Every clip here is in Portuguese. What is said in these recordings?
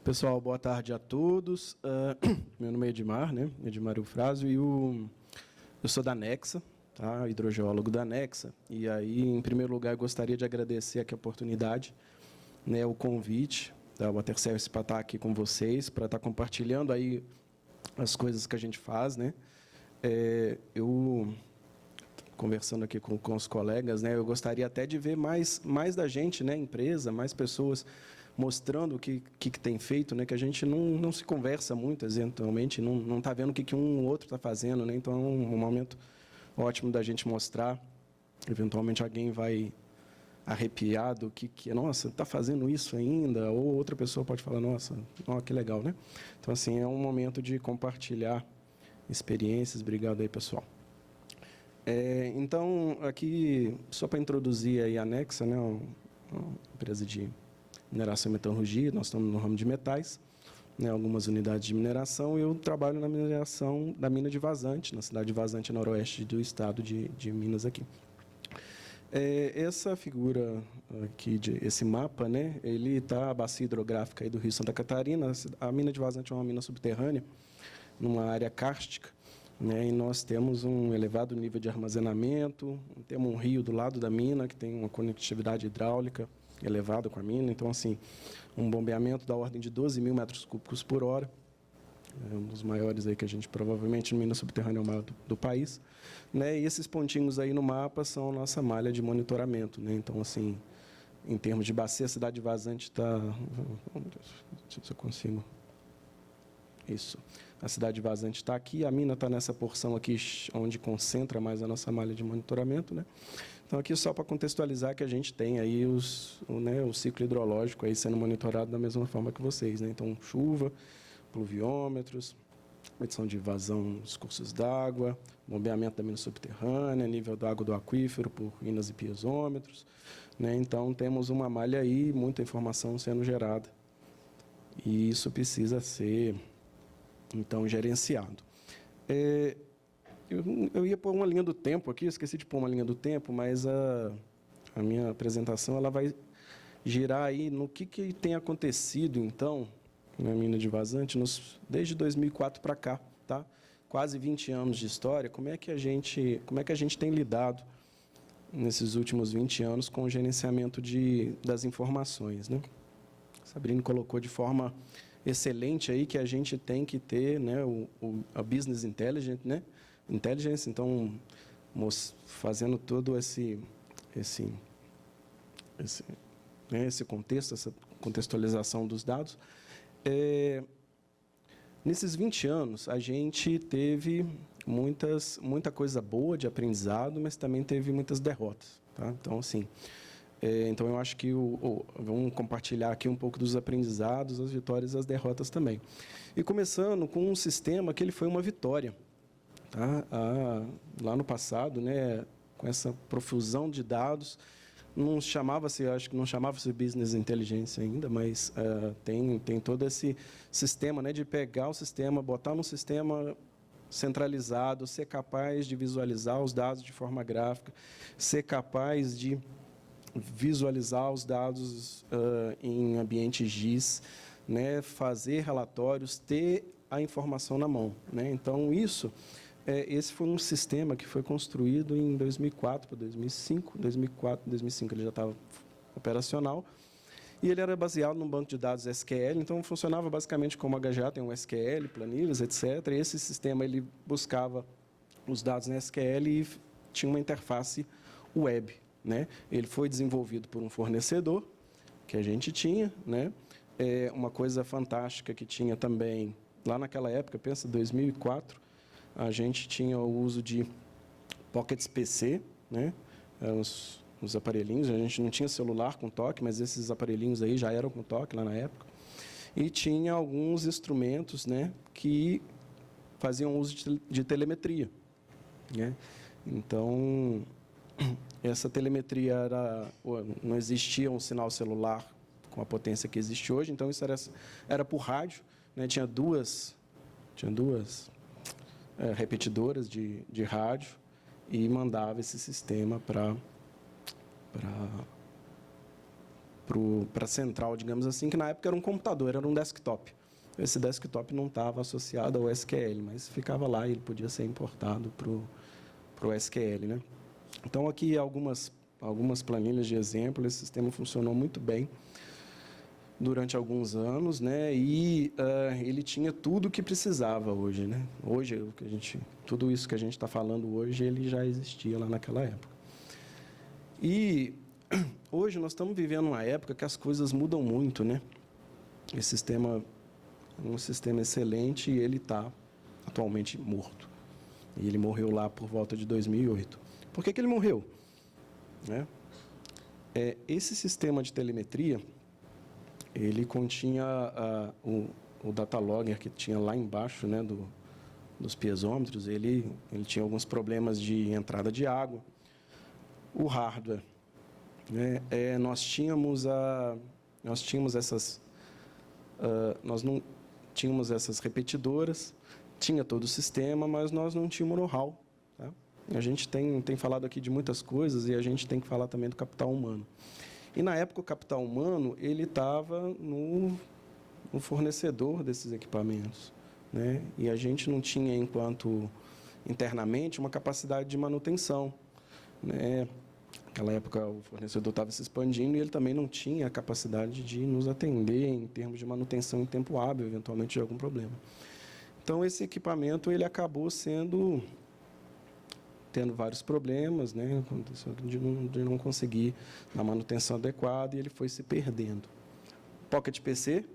Pessoal, boa tarde a todos. Meu nome é Edmar, né? Edmar Eufrásio, e eu sou da Nexa, tá? Hidrogeólogo da Nexa. E aí, em primeiro lugar, eu gostaria de agradecer aqui a oportunidade, né, o convite da Waterservice para estar aqui com vocês, para estar compartilhando aí as coisas que a gente faz, né? Eu conversando aqui com os colegas, né, eu gostaria até de ver mais da gente, né, empresa, mais pessoas mostrando o que tem feito, né, que a gente não se conversa muito, eventualmente, não está vendo o que um ou outro está fazendo, né, então é um momento ótimo da gente mostrar, eventualmente alguém vai arrepiar do que nossa, está fazendo isso ainda, ou outra pessoa pode falar, nossa, que legal, né? Então, assim, é um momento de compartilhar experiências. Obrigado aí, pessoal. Então, aqui, só para introduzir aí a Nexa, né, uma empresa de mineração e metalurgia, nós estamos no ramo de metais, né, algumas unidades de mineração, e eu trabalho na mineração da mina de Vazante, na cidade de Vazante, noroeste do estado de Minas aqui. Essa figura aqui, esse mapa, né, ele está a bacia hidrográfica aí do Rio Santa Catarina. A mina de Vazante é uma mina subterrânea, numa área kárstica, né, e nós temos um elevado nível de armazenamento, temos um rio do lado da mina, que tem uma conectividade hidráulica elevada com a mina, então, assim, um bombeamento da ordem de 12 mil metros cúbicos por hora, é um dos maiores aí que a gente, provavelmente, mina subterrânea é o maior do país, né, e esses pontinhos aí no mapa são a nossa malha de monitoramento, né, então, assim, em termos de bacia, a cidade de Vazante está, vamos ver se eu consigo, isso, a cidade de Vazante está aqui, a mina está nessa porção aqui, onde concentra mais a nossa malha de monitoramento, né. Então, aqui só para contextualizar que a gente tem aí o ciclo hidrológico aí sendo monitorado da mesma forma que vocês, né. Então, chuva, pluviômetros, medição de vazão dos cursos d'água, bombeamento da mina subterrânea, nível da água do aquífero por inas e piezômetros, né. Então, temos uma malha aí, muita informação sendo gerada. E isso precisa ser, então, gerenciado. Eu ia pôr uma linha do tempo aqui, esqueci de pôr uma linha do tempo, mas a minha apresentação ela vai girar aí no que tem acontecido, então, na mina de Vazante, desde 2004 para cá, tá? Quase 20 anos de história. Como é que a gente tem lidado nesses últimos 20 anos com o gerenciamento das informações, né? Sabrina colocou de forma excelente aí que a gente tem que ter, né, a business intelligence, né? Então, fazendo todo esse contexto, essa contextualização dos dados. Nesses 20 anos, a gente teve muita coisa boa de aprendizado, mas também teve muitas derrotas, tá? Então, assim, então eu acho que vamos compartilhar aqui um pouco dos aprendizados, as vitórias e as derrotas também. E começando com um sistema que ele foi uma vitória, tá? Lá no passado, né, com essa profusão de dados, acho que não chamava-se Business Intelligence ainda, mas tem todo esse sistema, né, de pegar o sistema, botar num sistema centralizado, ser capaz de visualizar os dados de forma gráfica, ser capaz de visualizar os dados em ambiente GIS, né, fazer relatórios, ter a informação na mão, né? Então, esse foi um sistema que foi construído em 2004 para 2005. 2005 ele já estava operacional. E ele era baseado num banco de dados SQL, então funcionava basicamente como HGA, tem um SQL, planilhas, etc. E esse sistema ele buscava os dados na SQL e tinha uma interface web, né? Ele foi desenvolvido por um fornecedor que a gente tinha, né? Uma coisa fantástica que tinha também, lá naquela época, pensa, 2004, a gente tinha o uso de Pockets PC, né? Os aparelhinhos, a gente não tinha celular com toque, mas esses aparelhinhos aí já eram com toque lá na época. E tinha alguns instrumentos, né, que faziam uso de telemetria, né? Então, essa telemetria não existia um sinal celular com a potência que existe hoje, então isso era por rádio, né? Tinha duas repetidoras de rádio e mandava esse sistema para para a central, digamos assim, que na época era um computador, era um desktop. Esse desktop não estava associado ao SQL, mas ficava lá e ele podia ser importado para o SQL, né? Então, aqui algumas planilhas de exemplo. Esse sistema funcionou muito bem durante alguns anos, né? E ele tinha tudo o que precisava hoje, né? Hoje, tudo isso que a gente está falando hoje, ele já existia lá naquela época. E hoje nós estamos vivendo uma época que as coisas mudam muito, né? Esse sistema é um sistema excelente e ele está atualmente morto. E ele morreu lá por volta de 2008. Por que ele morreu? Né? Esse sistema de telemetria, ele continha o data logger que tinha lá embaixo, né, dos piezômetros. Ele tinha alguns problemas de entrada de água. O hardware, né, nós não tínhamos essas repetidoras, tinha todo o sistema, mas nós não tínhamos know-how. Tá? A gente tem falado aqui de muitas coisas e a gente tem que falar também do capital humano. E, na época, o capital humano ele estava no fornecedor desses equipamentos, né? E a gente não tinha, enquanto internamente, uma capacidade de manutenção, né? Naquela época, o fornecedor estava se expandindo e ele também não tinha a capacidade de nos atender em termos de manutenção em tempo hábil, eventualmente, de algum problema. Então, esse equipamento ele acabou tendo vários problemas, né? Aconteceu de não conseguir a manutenção adequada e ele foi se perdendo. Pocket PC,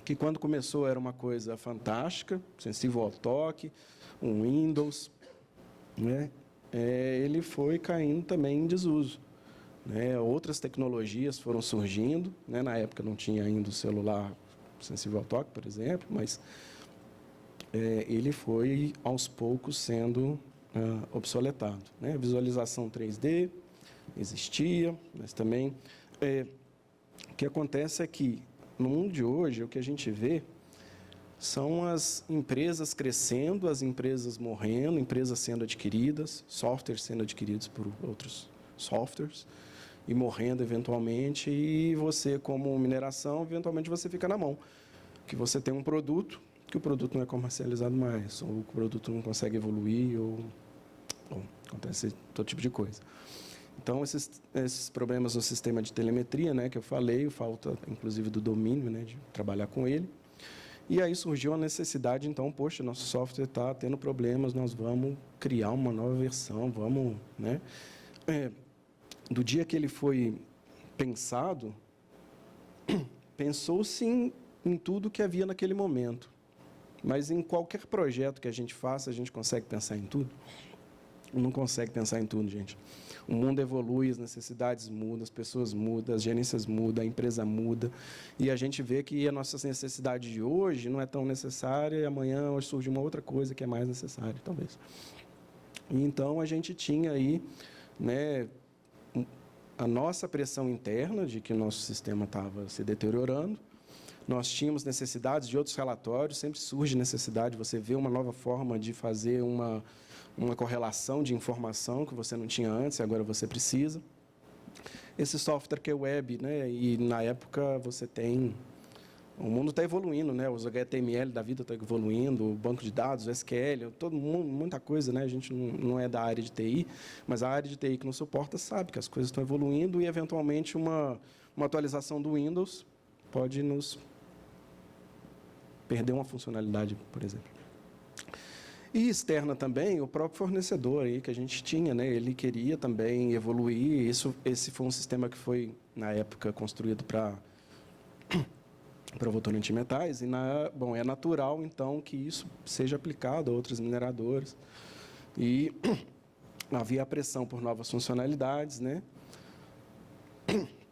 que quando começou era uma coisa fantástica, sensível ao toque, um Windows, né? Ele foi caindo também em desuso, né? Outras tecnologias foram surgindo, né? Na época não tinha ainda o celular sensível ao toque, por exemplo, mas ele foi, aos poucos, sendo obsoletado, né? Visualização 3D existia, mas também o que acontece é que no mundo de hoje o que a gente vê são as empresas crescendo, as empresas morrendo, empresas sendo adquiridas, softwares sendo adquiridos por outros softwares e morrendo eventualmente, e você, como mineração, eventualmente você fica na mão, que você tem um produto que o produto não é comercializado mais, ou o produto não consegue evoluir, ou acontece todo tipo de coisa. Então, esses problemas no sistema de telemetria, né, que eu falei, falta, inclusive, do domínio, né, de trabalhar com ele. E aí surgiu a necessidade, então, poxa, nosso software está tendo problemas, nós vamos criar uma nova versão, vamos, né? Do dia que ele foi pensado, pensou-se em tudo que havia naquele momento. Mas em qualquer projeto que a gente faça, a gente consegue pensar em tudo? Não consegue pensar em tudo, gente. O mundo evolui, as necessidades mudam, as pessoas mudam, as gerências mudam, a empresa muda. E a gente vê que a nossa necessidade de hoje não é tão necessária e amanhã hoje surge uma outra coisa que é mais necessária, talvez. E então, a gente tinha aí, né, a nossa pressão interna de que o nosso sistema estava se deteriorando. Nós tínhamos necessidades de outros relatórios, sempre surge necessidade, você vê uma nova forma de fazer uma correlação de informação que você não tinha antes e agora você precisa. Esse software que é web, né, e na época você tem... O mundo está evoluindo, né, os HTML da vida estão evoluindo, o banco de dados, o SQL, muita coisa, né, a gente não é da área de TI, mas a área de TI que não suporta sabe que as coisas estão evoluindo e, eventualmente, uma atualização do Windows pode nos perder uma funcionalidade, por exemplo. E externa também, o próprio fornecedor aí que a gente tinha, né? Ele queria também evoluir. Esse foi um sistema que foi, na época, construído para votorantim de metais. E, é natural, então, que isso seja aplicado a outras mineradoras. E havia a pressão por novas funcionalidades, né?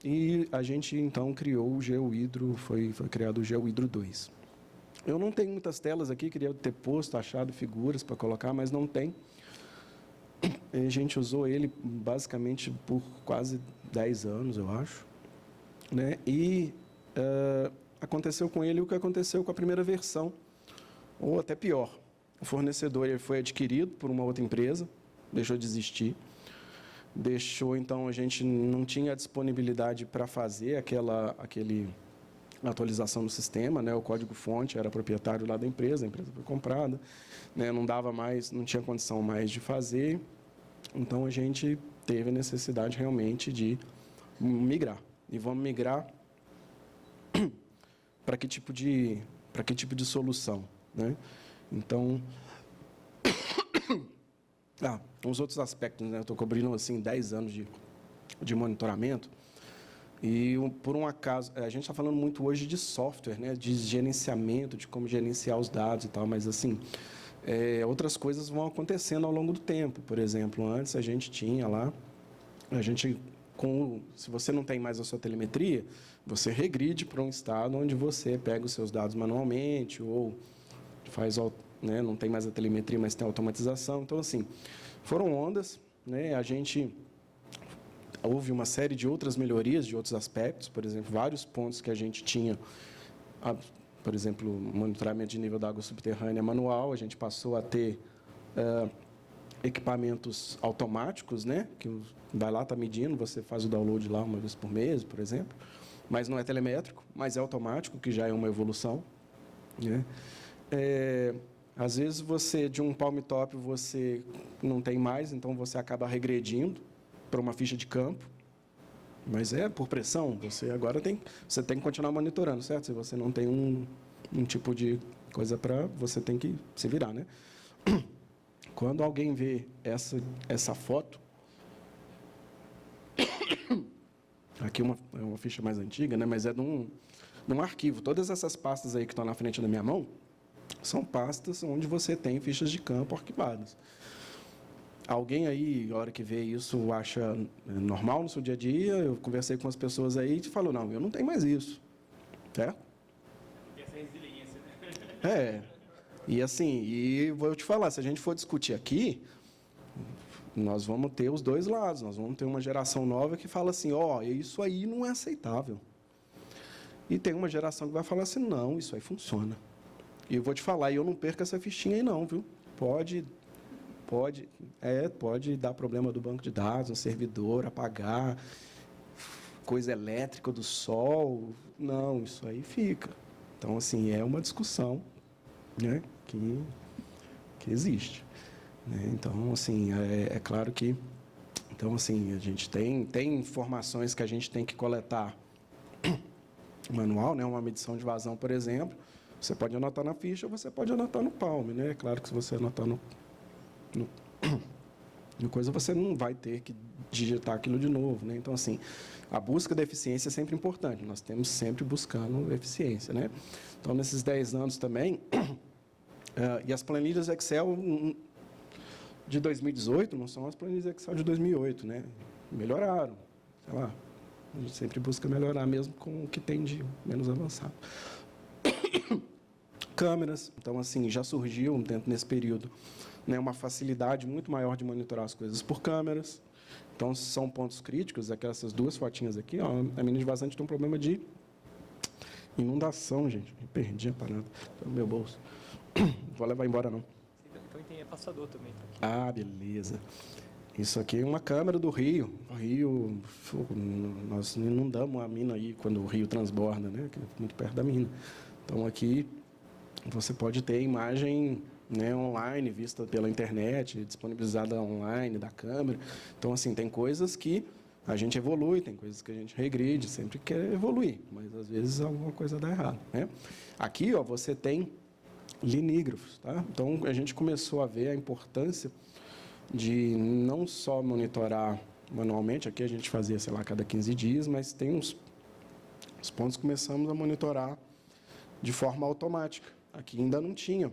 E a gente, então, criou o GeoHydro, foi criado o GeoHydro 2. Eu não tenho muitas telas aqui, queria ter posto, achado figuras para colocar, mas não tem. A gente usou ele basicamente por quase 10 anos, eu acho, né? E aconteceu com ele o que aconteceu com a primeira versão, ou até pior. O fornecedor ele foi adquirido por uma outra empresa, deixou de existir. deixou, então, a gente não tinha disponibilidade para fazer aquele atualização do sistema, né? O código-fonte era proprietário lá da empresa, a empresa foi comprada, né? Não dava mais, não tinha condição mais de fazer, então a gente teve a necessidade realmente de migrar. E vamos migrar para que tipo de solução, né? Então, uns outros aspectos, né? Eu estou cobrindo assim 10 anos de monitoramento. E, por um acaso, a gente está falando muito hoje de software, né, de gerenciamento, de como gerenciar os dados e tal, mas, assim, outras coisas vão acontecendo ao longo do tempo. Por exemplo, antes a gente tinha lá, se você não tem mais a sua telemetria, você regride para um estado onde você pega os seus dados manualmente ou faz, né, não tem mais a telemetria, mas tem a automatização. Então, assim, foram ondas, né, houve uma série de outras melhorias, de outros aspectos, por exemplo, vários pontos que a gente tinha, por exemplo, monitoramento de nível da água subterrânea manual, a gente passou a ter equipamentos automáticos, né, que vai lá, está medindo, você faz o download lá uma vez por mês, por exemplo, mas não é telemétrico, mas é automático, que já é uma evolução, né. Às vezes, de um palm top, você não tem mais, então você acaba regredindo para uma ficha de campo, mas é por pressão, você agora tem que continuar monitorando, certo? Se você não tem um tipo de coisa você tem que se virar, né? Quando alguém vê essa foto, aqui é uma ficha mais antiga, né? Mas é de um arquivo. Todas essas pastas aí que estão na frente da minha mão são pastas onde você tem fichas de campo arquivadas. Alguém aí, na hora que vê isso, acha normal no seu dia a dia? Eu conversei com as pessoas aí e falou, não, eu não tenho mais isso. Certo? Essa resiliência, né? E assim, vou te falar, se a gente for discutir aqui, nós vamos ter os dois lados. Nós vamos ter uma geração nova que fala assim, isso aí não é aceitável. E tem uma geração que vai falar assim, não, isso aí funciona. E eu vou te falar, eu não perco essa fichinha aí não, viu? Pode dar problema do banco de dados, no servidor, apagar, coisa elétrica do sol. Não, isso aí fica. Então, assim, é uma discussão, né, que existe. Né? Então, assim, é claro que... Então, assim, a gente tem informações que a gente tem que coletar manual, né, uma medição de vazão, por exemplo. Você pode anotar na ficha, você pode anotar no Palm, né? É claro que se você anotar no coisa, você não vai ter que digitar aquilo de novo, né? Então, assim, a busca da eficiência é sempre importante. Nós temos sempre buscando eficiência, né? Então, nesses 10 anos também, e as planilhas Excel de 2018 não são as planilhas Excel de 2008, né? Melhoraram, sei lá. A gente sempre busca melhorar, mesmo com o que tem de menos avançado. Câmeras, então, assim, já surgiu, dentro nesse período, né, uma facilidade muito maior de monitorar as coisas por câmeras. Então, são pontos críticos, essas duas fotinhas aqui, ó, a mina de vazante tem um problema de inundação, gente. Me perdi a parada, tá no meu bolso. Vou levar embora, não. Então tem passador também. Tá aqui. Ah, beleza. Isso aqui é uma câmera do rio. O rio, nós inundamos a mina aí quando o rio transborda, né, que é muito perto da mina. Então, aqui você pode ter imagem, né, online, vista pela internet, disponibilizada online da câmera. Então, assim, tem coisas que a gente evolui, tem coisas que a gente regride, sempre quer evoluir, mas às vezes alguma coisa dá errado, né? Aqui, ó, você tem linígrafos, tá? Então, a gente começou a ver a importância de não só monitorar manualmente, aqui a gente fazia, sei lá, a cada 15 dias, mas tem os pontos que começamos a monitorar de forma automática. Aqui ainda não tinha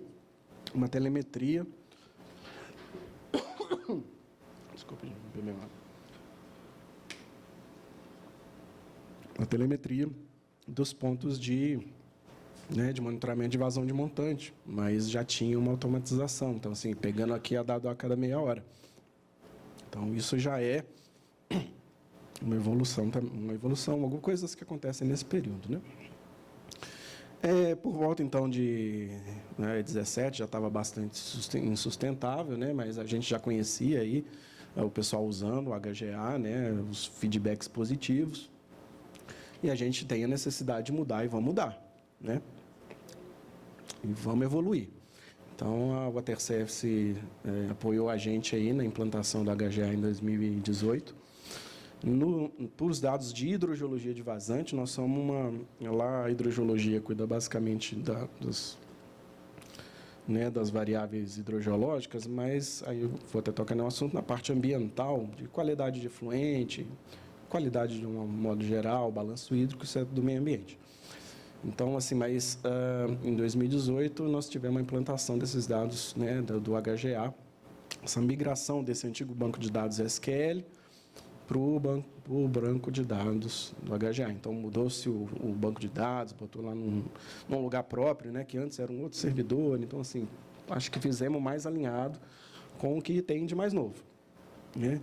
uma telemetria. Desculpa, beber água. Uma telemetria dos pontos de monitoramento de vazão de montante, mas já tinha uma automatização. Então, assim, pegando aqui a dado a cada meia hora. Então, isso já é uma evolução, algumas coisas que acontecem nesse período, né? Por volta, então, de 17, já estava bastante insustentável, né? Mas a gente já conhecia aí o pessoal usando o HGA, né, os feedbacks positivos, e a gente tem a necessidade de mudar e vamos mudar, né? E vamos evoluir. Então, a WaterService apoiou a gente aí na implantação do HGA em 2018. Por os dados de hidrogeologia de vazante, nós somos lá a hidrogeologia cuida basicamente das variáveis hidrogeológicas, mas aí eu vou até tocar no assunto na parte ambiental, de qualidade de efluente, qualidade de um modo geral, balanço hídrico, isso é do meio ambiente. Então, assim, mas em 2018 nós tivemos a implantação desses dados, né, do HGA, essa migração desse antigo banco de dados SQL para o banco de dados do HGA. Então, mudou-se o banco de dados, botou lá num lugar próprio, né, que antes era um outro servidor. Então, assim, acho que fizemos mais alinhado com o que tem de mais novo, né?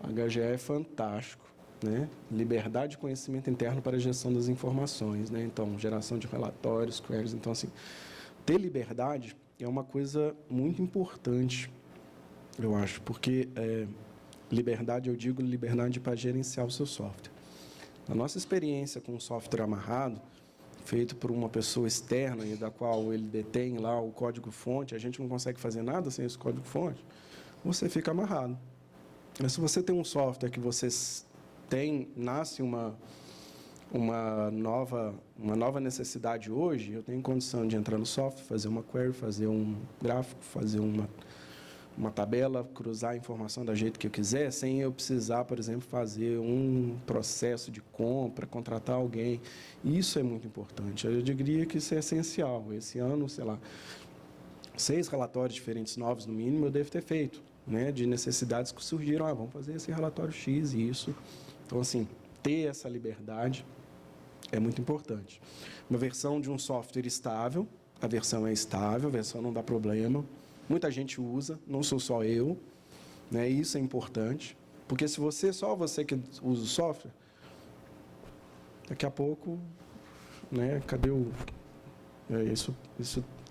O HGA é fantástico, né? Liberdade de conhecimento interno para a gestão das informações, né? Então, geração de relatórios, queries. Então, assim, ter liberdade é uma coisa muito importante, eu acho, porque liberdade, eu digo liberdade para gerenciar o seu software. A nossa experiência com o software amarrado, feito por uma pessoa externa e da qual ele detém lá o código-fonte, a gente não consegue fazer nada sem esse código-fonte, você fica amarrado. Mas se você tem um software que você nasce uma nova necessidade hoje, eu tenho condição de entrar no software, fazer uma query, fazer um gráfico, fazer uma tabela, cruzar a informação do jeito que eu quiser, sem eu precisar, por exemplo, fazer um processo de compra, contratar alguém. Isso é muito importante. Eu diria que isso é essencial. Esse ano, 6 relatórios diferentes novos, no mínimo, eu devo ter feito, né, de necessidades que surgiram. Vamos fazer esse relatório X e isso. Então, assim, ter essa liberdade é muito importante. Uma versão de um software estável, a versão é estável, a versão não dá problema. Muita gente usa, não sou só eu, né? Isso é importante, porque se só você que usa o software, daqui a pouco, né? Cadê isso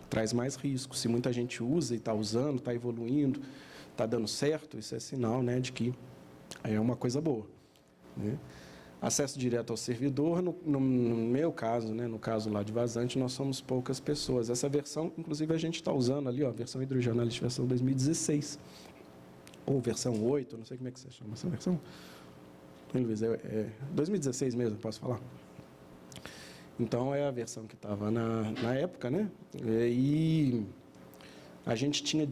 traz mais risco. Se muita gente usa e está usando, está evoluindo, está dando certo, isso é sinal, né, de que é uma coisa boa, né? Acesso direto ao servidor, no meu caso, né, no caso lá de Vazante, nós somos poucas pessoas. Essa versão, inclusive, a gente está usando ali, a versão Hidrogeoanalyst, versão 2016, ou versão 8, não sei como é que você chama essa versão. Luiz, 2016 mesmo, posso falar? Então, é a versão que estava na época, né? E a gente tinha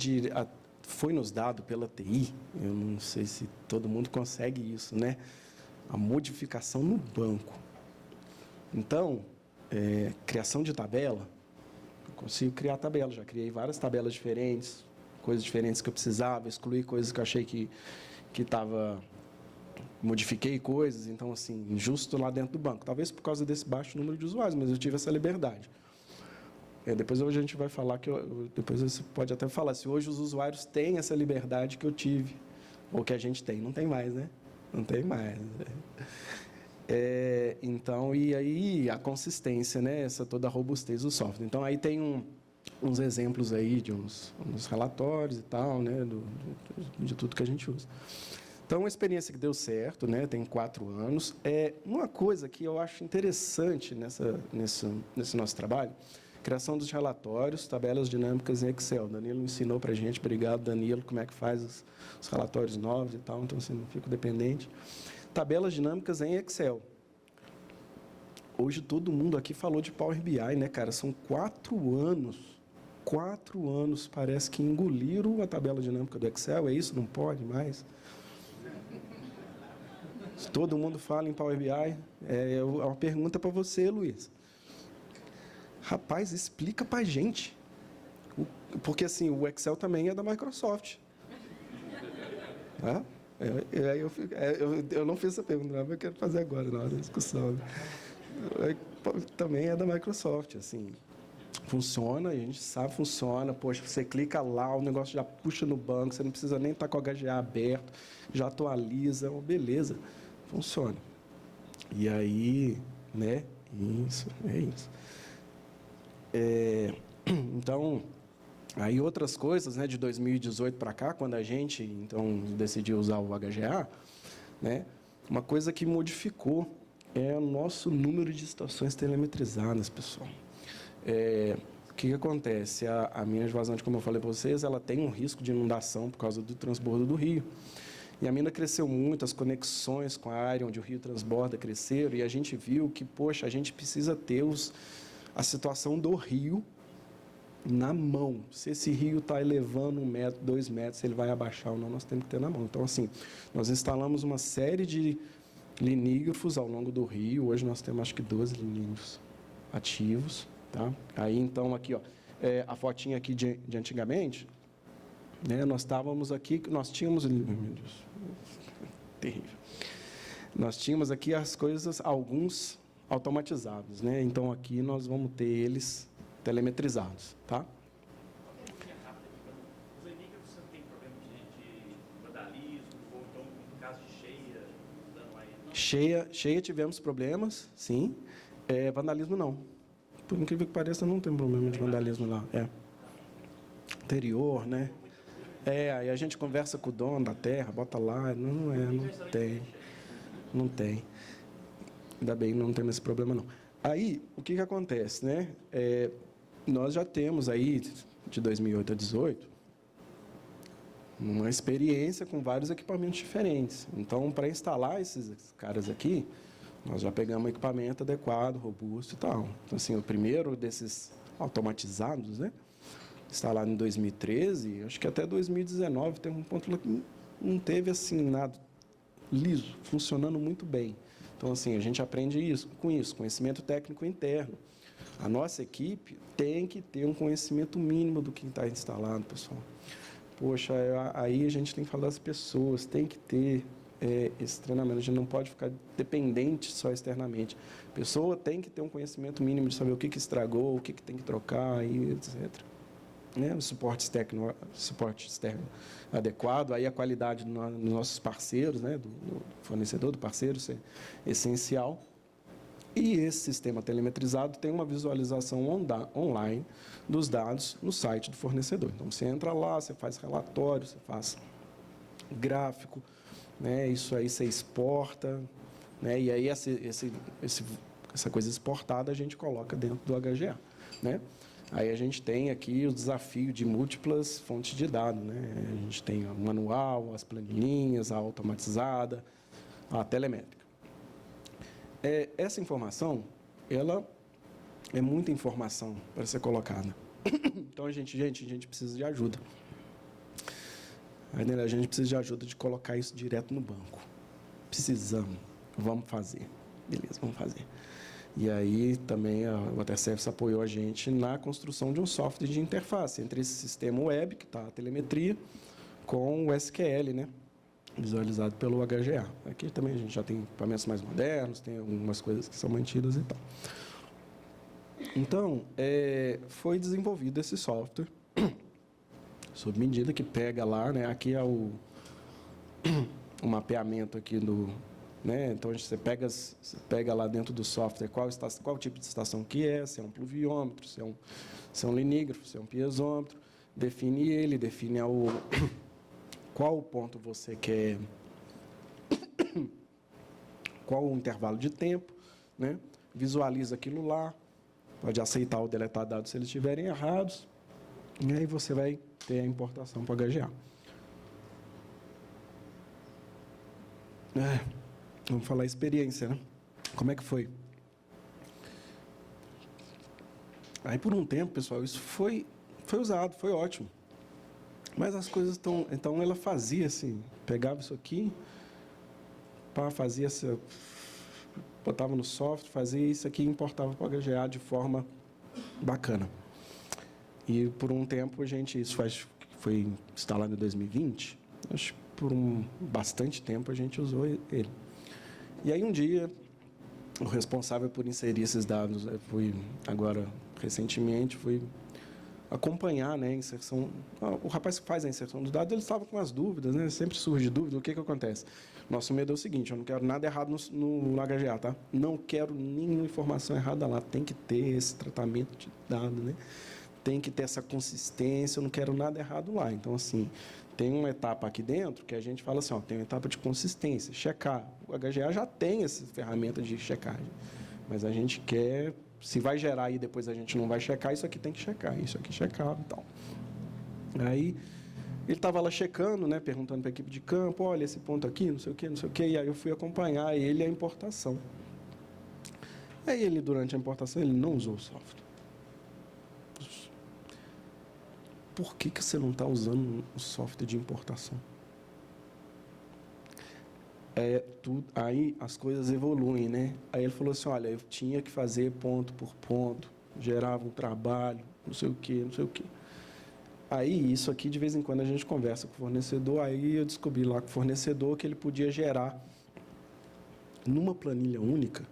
foi nos dado pela TI, eu não sei se todo mundo consegue isso, né? A modificação no banco. Então, criação de tabela, eu consigo criar tabela. Já criei várias tabelas diferentes, coisas diferentes que eu precisava, excluí coisas que eu achei que estava... Modifiquei coisas, então, assim, justo lá dentro do banco. Talvez por causa desse baixo número de usuários, mas eu tive essa liberdade. Depois hoje a gente vai falar depois você pode até falar se hoje os usuários têm essa liberdade que eu tive, ou que a gente tem. Não tem mais, né? Não tem mais. Então, e aí a consistência, né? Toda a robustez do software. Então, aí tem uns exemplos aí de uns relatórios e tal, né? De tudo que a gente usa. Então, uma experiência que deu certo, né? Tem 4 anos. Uma coisa que eu acho interessante nesse nosso trabalho, criação dos relatórios, tabelas dinâmicas em Excel. Danilo ensinou para a gente, obrigado, Danilo, como é que faz os relatórios novos e tal, então, assim, não fico dependente. Tabelas dinâmicas em Excel. Hoje, todo mundo aqui falou de Power BI, né, cara? São 4 anos. 4 anos, parece que engoliram a tabela dinâmica do Excel. É isso? Não pode mais? Todo mundo fala em Power BI. É uma pergunta para você, Luiz. Rapaz, explica para a gente. Porque, assim, o Excel também é da Microsoft. Eu não fiz essa pergunta, mas eu quero fazer agora, na hora da discussão. Também é da Microsoft, assim. Funciona, a gente sabe, funciona. Poxa, você clica lá, o negócio já puxa no banco, você não precisa nem estar com o HGA aberto, já atualiza, beleza, funciona. E aí, né, é isso. Então, Aí outras coisas, né, de 2018 para cá, quando a gente então decidiu usar o HGA, né, uma coisa que modificou é o nosso número de estações telemetrizadas, pessoal. O que acontece? A mina de vazante, como eu falei para vocês, ela tem um risco de inundação por causa do transbordo do rio. E a mina cresceu muito, as conexões com a área onde o rio transborda cresceram, e a gente viu que, poxa, a gente precisa ter a situação do rio na mão. Se esse rio está elevando 1 metro, 2 metros, se ele vai abaixar ou não, nós temos que ter na mão. Então, assim, nós instalamos uma série de linígrafos ao longo do rio. Hoje nós temos, acho que, 12 linígrafos ativos. Tá? Aí, então, aqui, ó, a fotinha aqui de antigamente, né, nós estávamos aqui, nós tínhamos... Meu Deus, terrível. Nós tínhamos aqui as coisas, alguns automatizados, né? Então, aqui nós vamos ter eles telemetrizados, tá? Os linígrafos não tem problema de vandalismo, ou então, em caso de cheia, dando aí... Cheia tivemos problemas, sim. Vandalismo, não. Por incrível que pareça, não tem problema de vandalismo lá. Interior, né? Aí a gente conversa com o dono da terra, bota lá, não tem. Não tem. Ainda bem, não temos esse problema, não. Aí, o que acontece, né? Nós já temos aí, de 2008 a 2018, uma experiência com vários equipamentos diferentes. Então, para instalar esses caras aqui, nós já pegamos um equipamento adequado, robusto e tal. Então, assim, o primeiro desses automatizados, né? Instalado em 2013, acho que até 2019 tem um ponto lá que não teve assim nada liso, funcionando muito bem. Então, assim, a gente aprende com isso, conhecimento técnico interno. A nossa equipe tem que ter um conhecimento mínimo do que está instalado, pessoal. Poxa, aí a gente tem que falar das pessoas, tem que ter esse treinamento. A gente não pode ficar dependente só externamente. A pessoa tem que ter um conhecimento mínimo de saber o que estragou, o que tem que trocar, e etc. Né? O suporte externo adequado, aí a qualidade dos nossos parceiros, né? do fornecedor, do parceiro, isso é essencial. E esse sistema telemetrizado tem uma visualização online dos dados no site do fornecedor. Então, você entra lá, você faz relatório, você faz gráfico, né? Isso aí você exporta, né? E aí essa coisa exportada a gente coloca dentro do HGA, né? Aí a gente tem aqui o desafio de múltiplas fontes de dados, né? A gente tem o manual, as planilhinhas, a automatizada, a telemétrica. Essa informação, ela é muita informação para ser colocada. Então, a gente precisa de ajuda. A gente precisa de ajuda de colocar isso direto no banco. Precisamos. Vamos fazer. Beleza, vamos fazer. E aí, também, o WaterService apoiou a gente na construção de um software de interface entre esse sistema web, que está a telemetria, com o SQL, né? Visualizado pelo HGA. Aqui também a gente já tem equipamentos mais modernos, tem algumas coisas que são mantidas e tal. Então, foi desenvolvido esse software, sob medida, que pega lá, né? Aqui é o mapeamento aqui do... Né? Então, você pega lá dentro do software qual tipo de estação que é, se é um pluviômetro, se é um linígrafo, se é um piezômetro, define qual ponto você quer, qual o intervalo de tempo, né? Visualiza aquilo lá, pode aceitar ou deletar dados se eles estiverem errados, e aí você vai ter a importação para o HGA. Vamos falar experiência, né? Como é que foi? Aí, por um tempo, pessoal, isso foi usado, foi ótimo. Mas as coisas estão... Então, ela fazia assim, pegava isso aqui, fazia botava no software, fazia isso aqui e importava para o HGA de forma bacana. E, por um tempo, isso foi instalado em 2020, acho que por bastante tempo a gente usou ele. E aí, um dia, o responsável por inserir esses dados, recentemente, fui acompanhar, né, a inserção. O rapaz que faz a inserção dos dados, ele estava com as dúvidas, né? Sempre surge dúvida. O que acontece? Nosso medo é o seguinte: eu não quero nada errado no HGA, tá? Não quero nenhuma informação errada lá. Tem que ter esse tratamento de dados, né? tem que ter essa consistência, eu não quero nada errado lá. Então, assim, tem uma etapa aqui dentro que a gente fala assim, ó, tem uma etapa de consistência, checar. O HGA já tem essa ferramenta de checagem, mas a gente quer, se vai gerar e depois a gente não vai checar, isso aqui tem que checar, isso aqui checado e tal. Aí, ele estava lá checando, né, perguntando para a equipe de campo, olha, esse ponto aqui, não sei o quê, e aí eu fui acompanhar ele a importação. Aí ele, durante a importação, ele não usou o software. Por que você não está usando o software de importação? Aí as coisas evoluem, né? Aí ele falou assim, olha, eu tinha que fazer ponto por ponto, gerava um trabalho, não sei o quê. Aí, isso aqui, de vez em quando, a gente conversa com o fornecedor, aí eu descobri lá com o fornecedor que ele podia gerar, numa planilha única,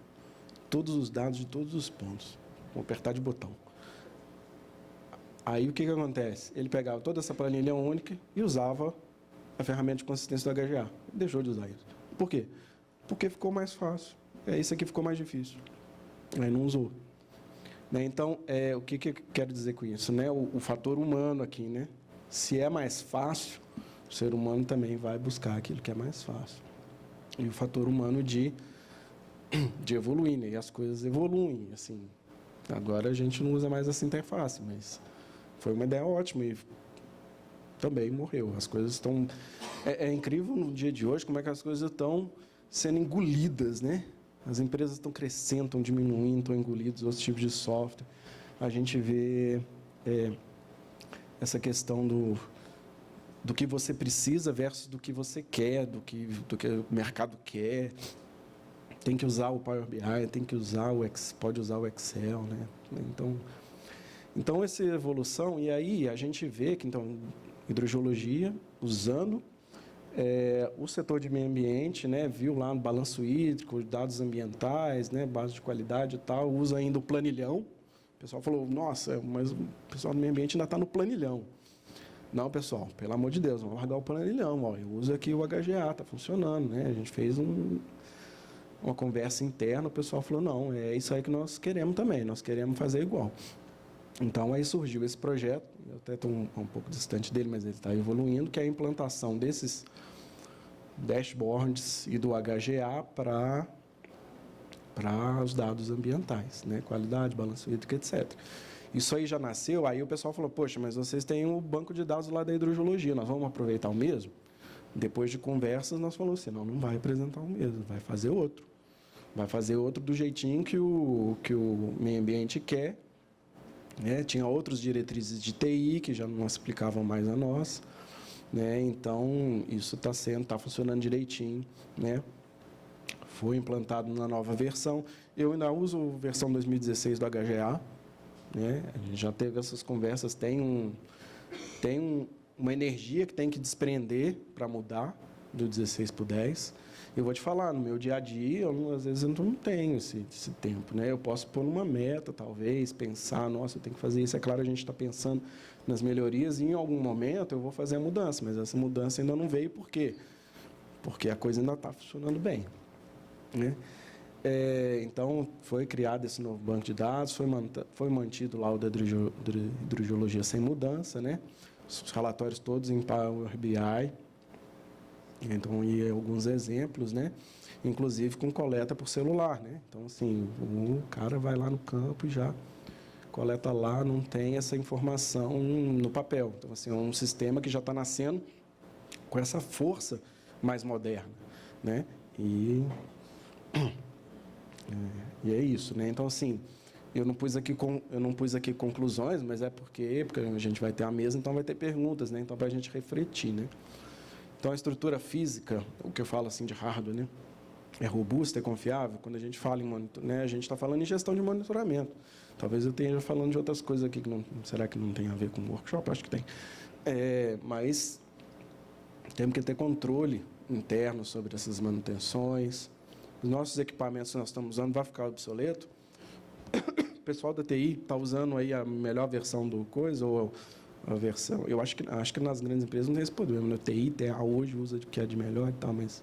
todos os dados de todos os pontos, com apertar de botão. Aí, o que acontece? Ele pegava toda essa planilha única e usava a ferramenta de consistência do HGA. Deixou de usar isso. Por quê? Porque ficou mais fácil. Isso aqui ficou mais difícil. Aí não usou. Então, o que eu quero dizer com isso? Né? O fator humano aqui, né? Se é mais fácil, o ser humano também vai buscar aquilo que é mais fácil. E o fator humano de evoluir, né? E as coisas evoluem, assim. Agora a gente não usa mais essa interface, mas foi uma ideia ótima e também morreu. As coisas estão... É incrível no dia de hoje como é que as coisas estão sendo engolidas, né? As empresas estão crescendo, estão diminuindo, estão engolidos outros tipos de software. A gente vê essa questão do que você precisa versus do que você quer, do que o mercado quer. Tem que usar o Power BI, tem que usar pode usar o Excel, né? Então essa evolução, e aí a gente vê que, então, hidrogeologia, usando... o setor de meio ambiente, né, viu lá no balanço hídrico, dados ambientais, né, base de qualidade e tal, usa ainda o planilhão. O pessoal falou, nossa, mas o pessoal do meio ambiente ainda está no planilhão. Não, pessoal, pelo amor de Deus, vamos largar o planilhão. Ó, eu uso aqui o HGA, está funcionando. Né? A gente fez uma conversa interna, o pessoal falou, não, é isso aí que nós queremos também, nós queremos fazer igual. Então, aí surgiu esse projeto, eu até estou um pouco distante dele, mas ele está evoluindo, que é a implantação desses dashboards e do HGA para os dados ambientais, né? Qualidade, balanço hídrico, etc. Isso aí já nasceu, aí o pessoal falou, poxa, mas vocês têm o banco de dados lá da hidrogeologia, nós vamos aproveitar o mesmo? Depois de conversas, nós falamos assim, não vai apresentar o mesmo, vai fazer outro. Vai fazer outro do jeitinho que o meio ambiente quer. Né? Tinha outras diretrizes de TI que já não explicavam mais a nós, né? Então isso está funcionando direitinho, né? Foi implantado na nova versão. Eu ainda uso a versão 2016 do HGA, né? A gente já teve essas conversas, tem uma energia que tem que desprender para mudar do 16 para o 10. Eu vou te falar, no meu dia a dia, às vezes eu não tenho esse tempo, né? Eu posso pôr numa meta, talvez, pensar, nossa, eu tenho que fazer isso. É claro, a gente está pensando nas melhorias e em algum momento eu vou fazer a mudança, mas essa mudança ainda não veio, por quê? Porque a coisa ainda está funcionando bem, né? Então, foi criado esse novo banco de dados, foi mantido lá o da hidrogeologia sem mudança, né? Os relatórios todos em Power BI. Então, e alguns exemplos, né? Inclusive com coleta por celular, né? Então, assim, o cara vai lá no campo e já coleta lá, não tem essa informação no papel. Então, assim, é um sistema que já está nascendo com essa força mais moderna, né? E é isso, né? Então, assim, eu não pus aqui conclusões, mas é porque a gente vai ter a mesa, então vai ter perguntas, né? Então, para a gente refletir, né? Então, a estrutura física, o que eu falo assim de hardware, né? É robusta, é confiável. Quando a gente fala em né? A gente está falando em gestão de monitoramento. Talvez eu esteja falando de outras coisas aqui que não, será que não tem a ver com o workshop? Acho que tem. Mas temos que ter controle interno sobre essas manutenções. Os nossos equipamentos que nós estamos usando vai ficar obsoleto. O pessoal da TI está usando aí a melhor versão do coisa ou a versão. Eu acho que nas grandes empresas não tem esse problema. Na TI, hoje usa o que é de melhor e tal, mas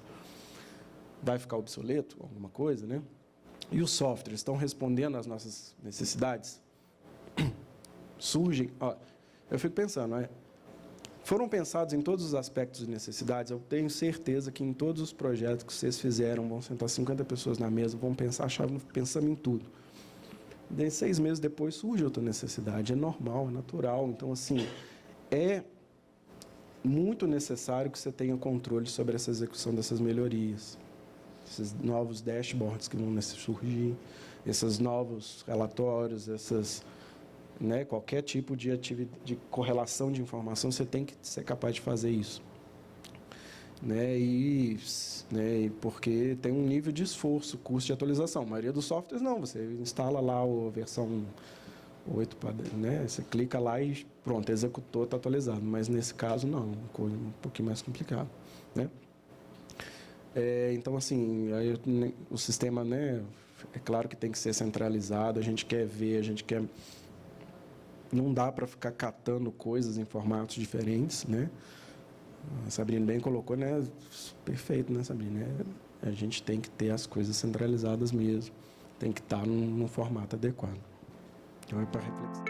vai ficar obsoleto alguma coisa, né? E os softwares estão respondendo às nossas necessidades? surgem... Ó, eu fico pensando, foram pensados em todos os aspectos e necessidades. Eu tenho certeza que em todos os projetos que vocês fizeram, vão sentar 50 pessoas na mesa, vão pensar, pensando em tudo. Daí, 6 meses depois, surge outra necessidade. É normal, é natural. Então, assim, é muito necessário que você tenha controle sobre essa execução dessas melhorias. Esses novos dashboards que vão surgir, esses novos relatórios, qualquer tipo de correlação de informação, você tem que ser capaz de fazer isso. Porque tem um nível de esforço, custo de atualização. A maioria dos softwares não, você instala lá a versão 8, você clica lá e pronto, executou, está atualizado. Mas nesse caso não, um pouquinho mais complicado. Então, assim, o sistema, é claro que tem que ser centralizado, a gente quer ver, não dá para ficar catando coisas em formatos diferentes, A Sabrina bem colocou, perfeito, Sabrina? A gente tem que ter as coisas centralizadas mesmo, tem que estar num formato adequado. Então, é para reflexão.